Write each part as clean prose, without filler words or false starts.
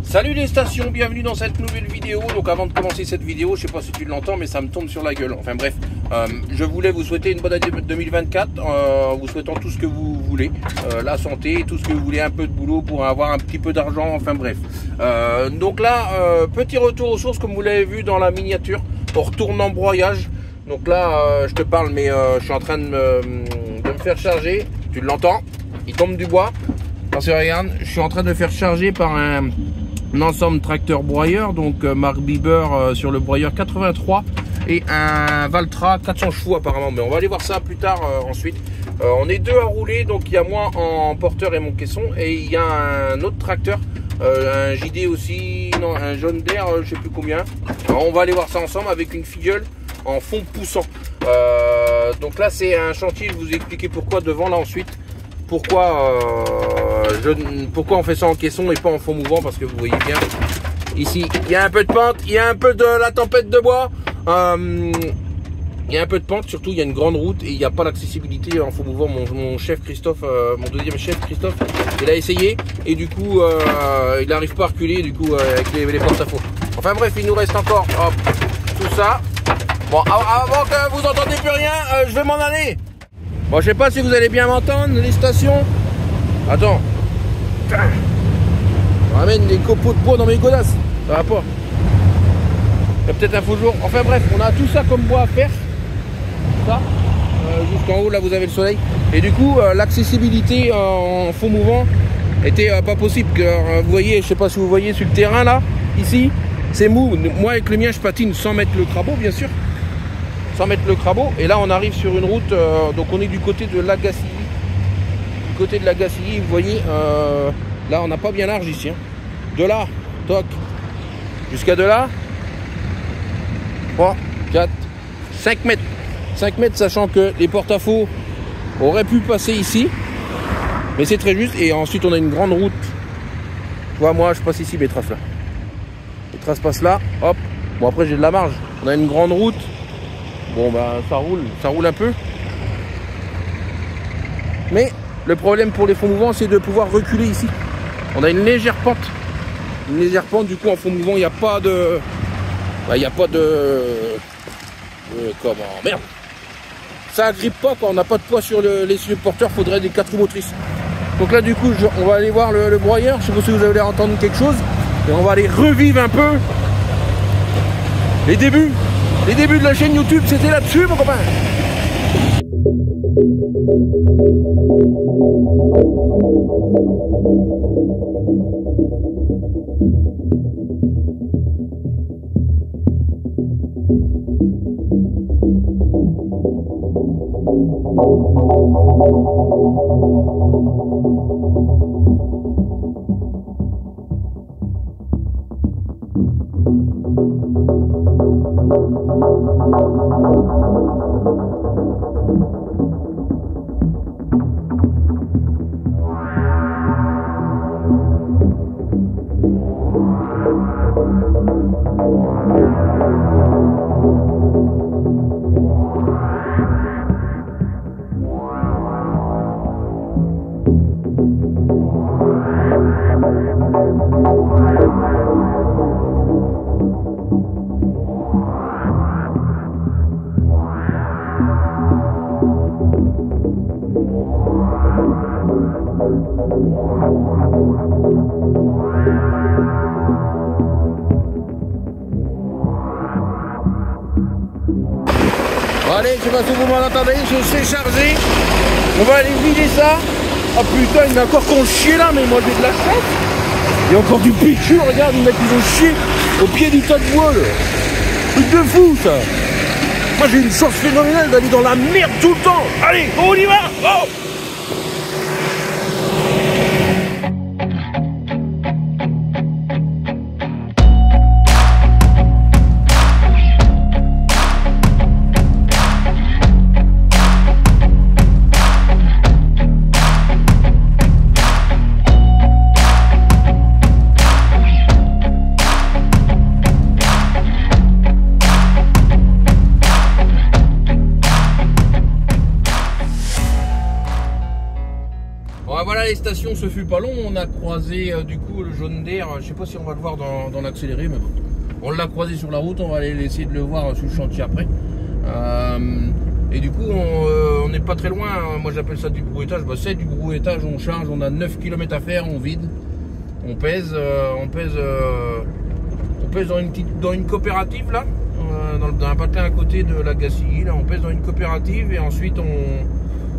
Salut les stations, bienvenue dans cette nouvelle vidéo. Donc avant de commencer cette vidéo, je sais pas si tu l'entends mais ça me tombe sur la gueule. Enfin bref, je voulais vous souhaiter une bonne année 2024, vous souhaitant tout ce que vous voulez, la santé, tout ce que vous voulez, un peu de boulot pour avoir un petit peu d'argent, enfin bref. Donc là, petit retour aux sources comme vous l'avez vu dans la miniature, on retourne en broyage. Donc là, je te parle mais je suis en train de me faire charger, tu l'entends, il tombe du bois. Parce que regarde, je suis en train de me faire charger par un ensemble tracteur broyeur, donc marque Bieber sur le broyeur 83 et un Valtra 400 chevaux apparemment, mais on va aller voir ça plus tard ensuite. On est deux à rouler, donc il y a moi en porteur et mon caisson, et il y a un autre tracteur, un JD aussi, non, un jaune d'air, je sais plus combien. Alors, on va aller voir ça ensemble avec une filleule en fond poussant. Donc là c'est un chantier, je vais vous expliquer pourquoi devant là ensuite. Pourquoi on fait ça en caisson et pas en fond mouvant, parce que vous voyez bien ici il y a un peu de pente, il y a un peu de la tempête de bois, il y a un peu de pente, surtout il y a une grande route et il n'y a pas l'accessibilité en fond mouvant. Mon chef Christophe, mon deuxième chef Christophe, il a essayé et du coup il n'arrive pas à reculer du coup avec les porte-à-faux. Enfin bref, il nous reste encore hop, tout ça. Bon, avant que vous n'entendiez plus rien, je vais m'en aller. Bon, je sais pas si vous allez bien m'entendre, les stations. Attends. On ramène des copeaux de bois dans mes godasses. Ça va pas. Il y a peut-être un faux jour. Enfin bref, on a tout ça comme bois à faire. Ça. Jusqu'en haut, là, vous avez le soleil. Et du coup, l'accessibilité en fond mouvant était pas possible. Vous voyez, je sais pas si vous voyez sur le terrain, là, ici, c'est mou. Moi, avec le mien, je patine sans mettre le crabot, bien sûr. Sans mettre le crabot, et là on arrive sur une route, donc on est du côté de Lagacilly. Du côté de Lagacilly, vous voyez, là on n'a pas bien large ici. Hein. De là, toc, jusqu'à de là, 3, 4, 5 mètres. 5 mètres, sachant que les porte-à-faux auraient pu passer ici, mais c'est très juste. Et ensuite on a une grande route. Tu vois, moi je passe ici, mes traces là. Les traces passent là, hop. Bon, après j'ai de la marge. On a une grande route. Bon bah ça roule un peu. Mais le problème pour les fonds mouvants, c'est de pouvoir reculer ici. On a une légère pente. Une légère pente, du coup en fond mouvant, il n'y a pas de... Bah, il n'y a pas de... Comment... Merde. Ça agrippe pas quand on n'a pas de poids sur les porteurs, faudrait des 4 roues motrices. Donc là du coup, on va aller voir le broyeur. Je sais pas si vous avez entendu quelque chose. Et on va aller revivre un peu les débuts. Les débuts de la chaîne YouTube, c'était là-dessus, mon copain. Bon, allez, je sais pas si vous m'en entendez, je sais charger. On va aller vider ça. Oh putain, il y en a encore qu'on chie là, mais moi j'ai de la chance. Il y a encore du piqûre, regarde, les mecs ils ont chié au pied du tas de bois là. Truc de fou ça. Moi j'ai une chance phénoménale d'aller dans la merde tout le temps. Allez, on y va. Oh. les stations, ce fut pas long. On a croisé du coup le jaune d'air. Je sais pas si on va le voir dans l'accéléré, mais bon. On l'a croisé sur la route. On va aller essayer de le voir sur le chantier après. Et du coup, on n'est pas très loin. Moi, j'appelle ça du brouettage. Bah, c'est du brouettage. On charge. On a 9 km à faire. On vide. On pèse dans une coopérative là, dans un patelin à côté de la Gacilly. Là, on pèse dans une coopérative et ensuite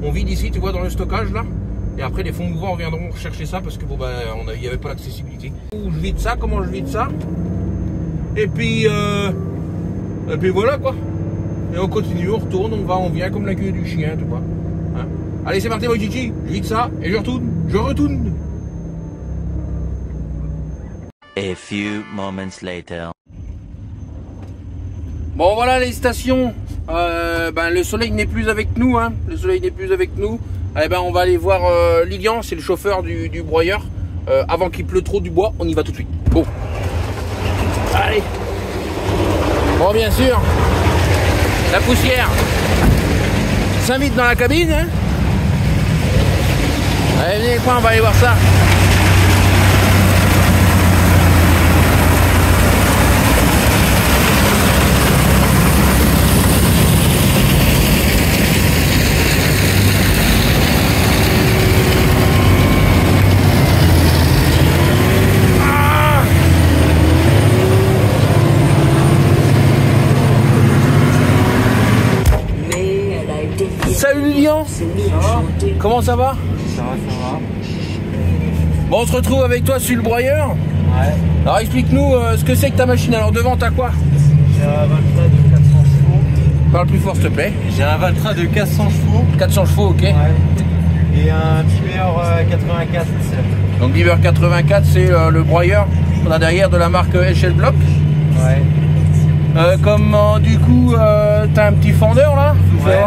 on vide ici, tu vois, dans le stockage là. Et après, les fonds mouvants reviendront rechercher ça parce que bon, bah, il n'y avait pas l'accessibilité. Je vide ça. Comment je vide ça? Et puis voilà quoi. Et on continue, on retourne, on va, on vient comme la queue du chien, tu vois. Hein? Allez, c'est parti, moi, Gigi. Je vide ça et je retourne. A few moments later. Bon, voilà les stations. Le soleil n'est plus avec nous, hein. Le soleil n'est plus avec nous. Eh ben, on va aller voir Lilian, c'est le chauffeur du broyeur. Avant qu'il pleut trop du bois, on y va tout de suite. Bon. Allez. Bon, bien sûr. La poussière s'invite dans la cabine, hein. Allez, venez, on va aller voir ça. Salut Lilian. Ça va? Comment ça va? Ça va. Bon, on se retrouve avec toi sur le broyeur. Ouais. Alors explique-nous ce que c'est que ta machine. Alors devant t'as quoi? J'ai un Valtra de 400 chevaux. Parle plus fort s'il te plaît. J'ai un Valtra de 400 chevaux. 400 chevaux, ok. Ouais. Et un Bieber 84. Donc Bieber 84, c'est le broyeur qu'on a derrière de la marque Echelblock. Ouais. Du coup, t'as un petit fendeur là? Ouais.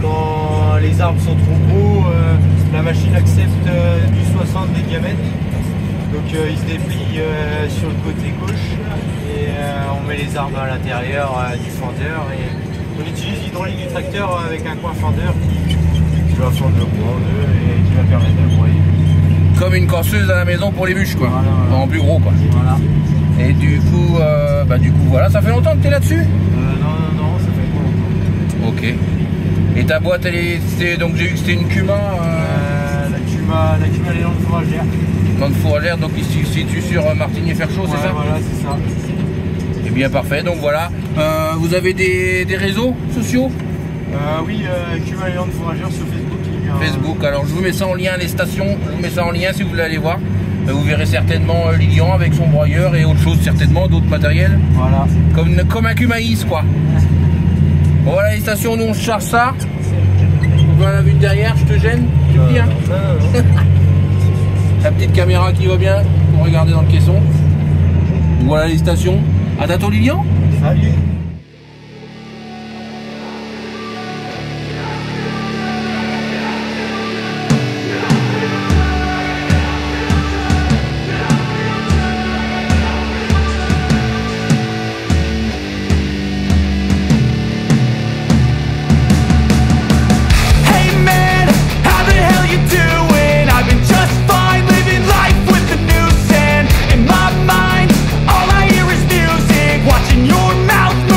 Quand les arbres sont trop gros, la machine accepte du 60 de diamètre. Donc il se déplie sur le côté gauche et on met les arbres à l'intérieur du fendeur. Et on utilise l'hydraulique du tracteur avec un coin fendeur qui va fendre le bois en deux et qui va permettre de le broyer. Comme une corseuse à la maison pour les bûches quoi. Voilà. En plus gros quoi. Voilà. Et du coup voilà, ça fait longtemps que tu es là-dessus? Non, ça fait pas longtemps. Ok. Et ta boîte, donc j'ai vu que c'était une Cuma. La Cuma Léland de fourragère. Lande fourragère, donc ici se situe sur Martigny-Ferchaud, c'est ça? Voilà, c'est ça. Et bien parfait, donc voilà. Vous avez des réseaux sociaux? Oui, Cuma Léland de fourragère sur Facebook. Facebook, alors je vous mets ça en lien, les stations, je vous mets ça en lien si vous voulez aller voir. Vous verrez certainement Lilian avec son broyeur et autre chose certainement, d'autres matériels. Voilà. Comme un Cumaïs quoi. Bon, voilà les stations, nous on charge ça. On voit la vue de derrière, je te gêne? Tu me dis, hein? Non. La petite caméra qui va bien pour regarder dans le caisson. Voilà les stations. À tantôt Lilian. Salut. Your mouth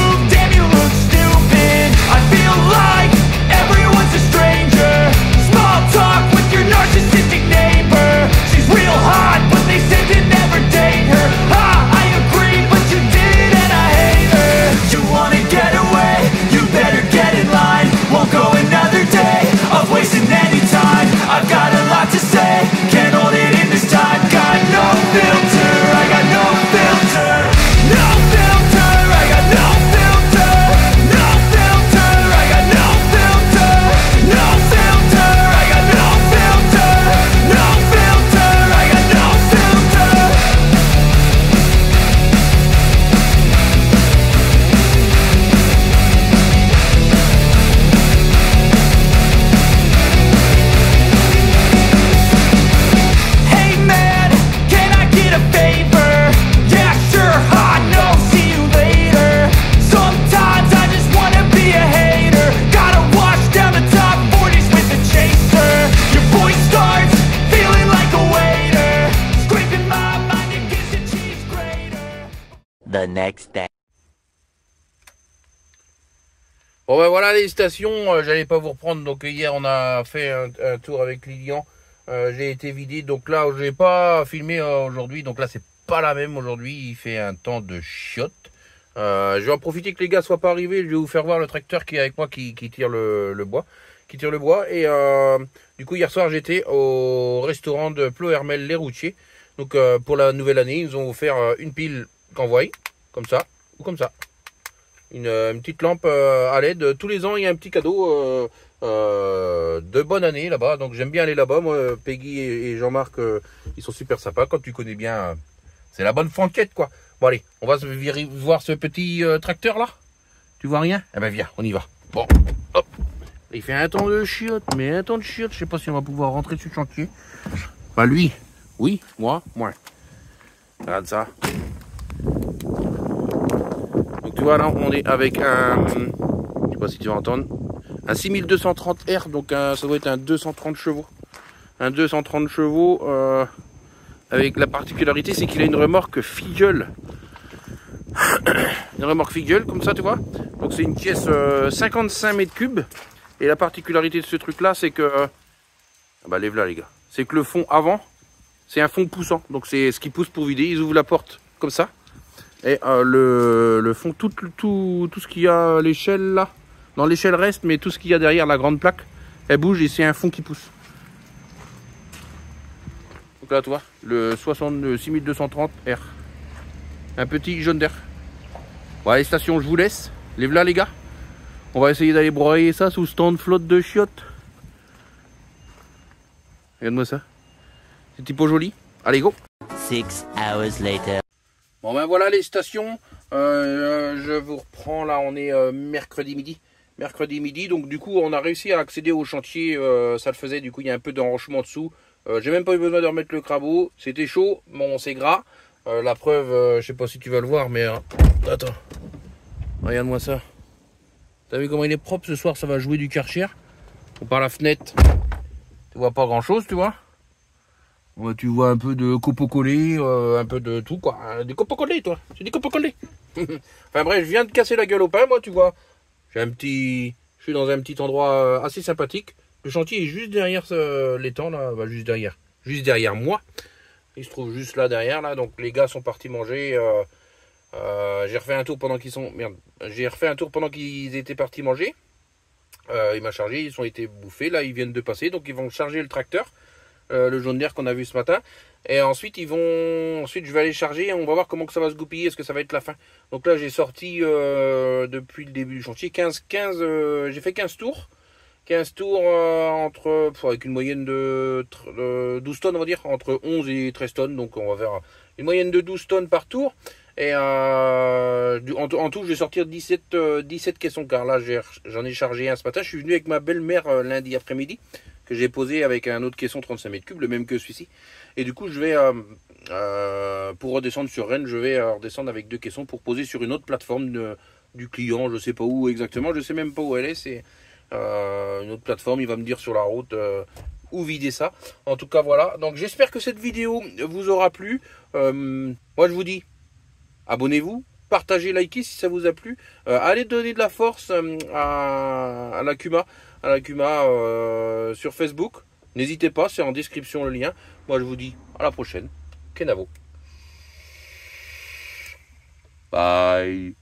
next day. Bon ben voilà les stations, j'allais pas vous reprendre, donc hier on a fait un tour avec Lilian, j'ai été vidé, donc là je n'ai pas filmé aujourd'hui, donc là c'est pas la même aujourd'hui, il fait un temps de chiotte. Je vais en profiter que les gars soient pas arrivés, je vais vous faire voir le tracteur qui est avec moi qui tire le bois. Et du coup hier soir j'étais au restaurant de Plohermel les Routiers. Donc pour la nouvelle année ils ont offert une pile qu'envoie, comme ça ou comme ça. Une petite lampe à LED. Tous les ans il y a un petit cadeau de bonne année là-bas. Donc j'aime bien aller là-bas. Moi Peggy et Jean-Marc ils sont super sympas. Quand tu connais bien, c'est la bonne franquette quoi. Bon allez, on va voir ce petit tracteur là. Tu vois rien? Eh ben viens, on y va. Bon, hop. Il fait un temps de chiotte, mais un temps de chiotte. Je sais pas si on va pouvoir rentrer sur le chantier. Bah lui, oui, moi, moins. Regarde ça. Donc tu vois là, on est avec un, je sais pas si tu vas entendre, un 6230R, donc ça doit être un 230 chevaux. Un 230 chevaux, avec la particularité, c'est qu'il a une remorque filleule. Une remorque filleule, comme ça, tu vois. Donc c'est une pièce 55 mètres cubes. Et la particularité de ce truc là c'est que bah lève là les gars, c'est que le fond avant c'est un fond poussant, donc c'est ce qui pousse pour vider. Ils ouvrent la porte comme ça et le fond, tout ce qu'il y a à l'échelle là, dans l'échelle reste, mais tout ce qu'il y a derrière la grande plaque elle bouge et c'est un fond qui pousse. Donc là tu vois le 6230R, un petit jaune d'air. Bon les stations je vous laisse, lève là les gars. On va essayer d'aller broyer ça sous ce temps de flotte de chiottes. Regarde-moi ça. C'est typo joli. Allez, go. 6 hours later. Bon ben voilà les stations. Je vous reprends là, on est mercredi midi. Mercredi midi, donc du coup on a réussi à accéder au chantier. Ça le faisait, du coup il y a un peu d'enrochement dessous. J'ai même pas eu besoin de remettre le crabeau. C'était chaud, bon c'est gras. La preuve, je sais pas si tu vas le voir, mais attends. Regarde-moi ça. T'as vu comment il est propre ce soir, ça va jouer du Karcher. Par la fenêtre, tu vois pas grand chose, tu vois. Ouais, tu vois un peu de copeaux collés, un peu de tout quoi. Des copeaux collés toi, c'est des copeaux collés. Enfin bref, je viens de casser la gueule au pain, moi tu vois. Je suis dans un petit endroit assez sympathique. Le chantier est juste derrière l'étang là, bah, juste derrière moi. Il se trouve juste là derrière là, donc les gars sont partis manger. J'ai refait un tour pendant qu'ils étaient partis manger. Il m'a chargé, ils ont été bouffés. Là, ils viennent de passer, donc ils vont charger le tracteur, le jaune d'air qu'on a vu ce matin. Et ensuite, je vais aller charger. Et on va voir comment que ça va se goupiller. Est-ce que ça va être la fin? Donc là, j'ai sorti depuis le début du chantier j'ai fait 15 tours. 15 tours avec une moyenne de 12 tonnes, on va dire, entre 11 et 13 tonnes. Donc on va faire une moyenne de 12 tonnes par tour. Et en tout, je vais sortir 17 caissons, car là, j'en ai chargé un ce matin. Je suis venu avec ma belle-mère lundi après-midi, que j'ai posé avec un autre caisson 35 mètres cubes, le même que celui-ci. Et du coup, je vais, pour redescendre sur Rennes, je vais redescendre avec 2 caissons pour poser sur une autre plateforme du client. Je sais pas où exactement, je sais même pas où elle est. C'est une autre plateforme, il va me dire sur la route où vider ça. En tout cas, voilà. Donc, j'espère que cette vidéo vous aura plu. Moi, je vous dis, abonnez-vous, partagez, likez si ça vous a plu. Allez donner de la force à la Kuma, sur Facebook. N'hésitez pas, c'est en description le lien. Moi je vous dis à la prochaine. Kenavo. Bye.